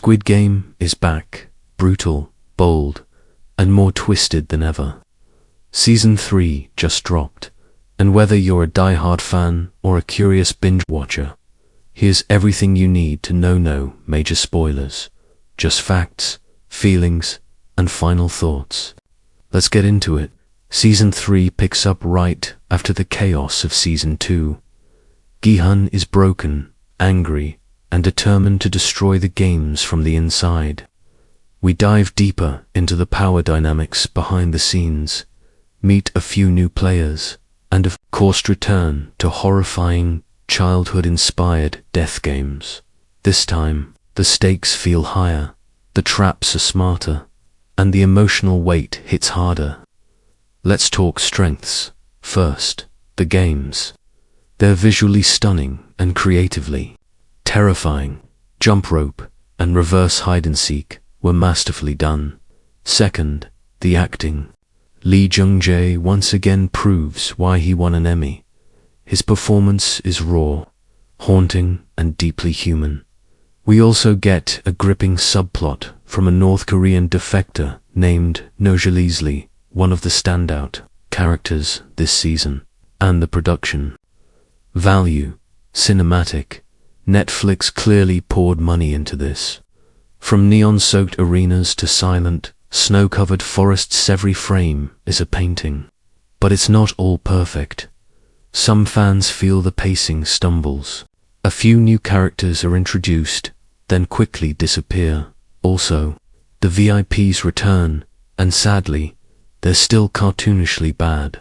Squid Game is back, brutal, bold, and more twisted than ever. Season 3 just dropped, and whether you're a die-hard fan or a curious binge watcher, here's everything you need to know. No major spoilers, just facts, feelings, and final thoughts. Let's get into it. Season 3 picks up right after the chaos of Season 2. Gi-hun is broken, angry, and determined to destroy the games from the inside. We dive deeper into the power dynamics behind the scenes, meet a few new players, and of course return to horrifying, childhood-inspired death games. This time, the stakes feel higher, the traps are smarter, and the emotional weight hits harder. Let's talk strengths. First, the games. They're visually stunning and creatively terrifying. Jump rope and reverse hide-and-seek were masterfully done. Second, the acting. Lee Jung-jae once again proves why he won an Emmy. His performance is raw, haunting, and deeply human. We also get a gripping subplot from a North Korean defector named Leslie, one of the standout characters this season. And the production value, cinematic. Netflix clearly poured money into this. From neon-soaked arenas to silent, snow-covered forests, every frame is a painting. But it's not all perfect. Some fans feel the pacing stumbles. A few new characters are introduced, then quickly disappear. Also, the VIPs return, and sadly, they're still cartoonishly bad.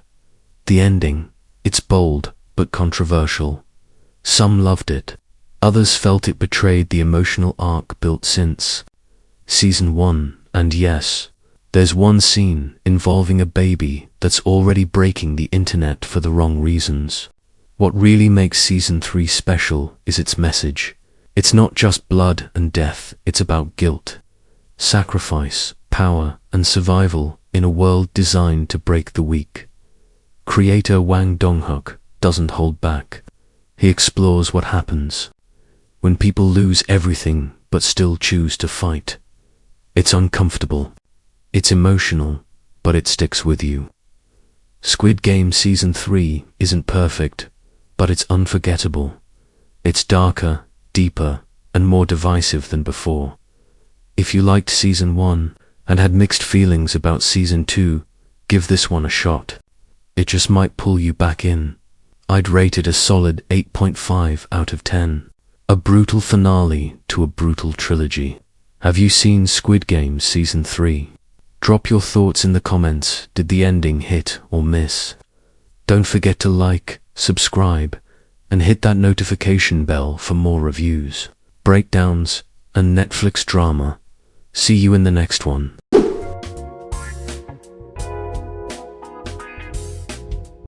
The ending, it's bold but controversial. Some loved it. Others felt it betrayed the emotional arc built since Season 1, and yes, there's one scene involving a baby that's already breaking the internet for the wrong reasons. What really makes Season 3 special is its message. It's not just blood and death, it's about guilt, sacrifice, power, and survival in a world designed to break the weak. Creator Wang Dong-huk doesn't hold back. He explores what happens when people lose everything but still choose to fight. It's uncomfortable. It's emotional, but it sticks with you. Squid Game Season 3 isn't perfect, but it's unforgettable. It's darker, deeper, and more divisive than before. If you liked Season 1 and had mixed feelings about Season 2, give this one a shot. It just might pull you back in. I'd rate it a solid 8.5 out of 10. A brutal finale to a brutal trilogy. Have you seen Squid Game Season 3? Drop your thoughts in the comments. Did the ending hit or miss? Don't forget to like, subscribe, and hit that notification bell for more reviews, breakdowns, and Netflix drama. See you in the next one.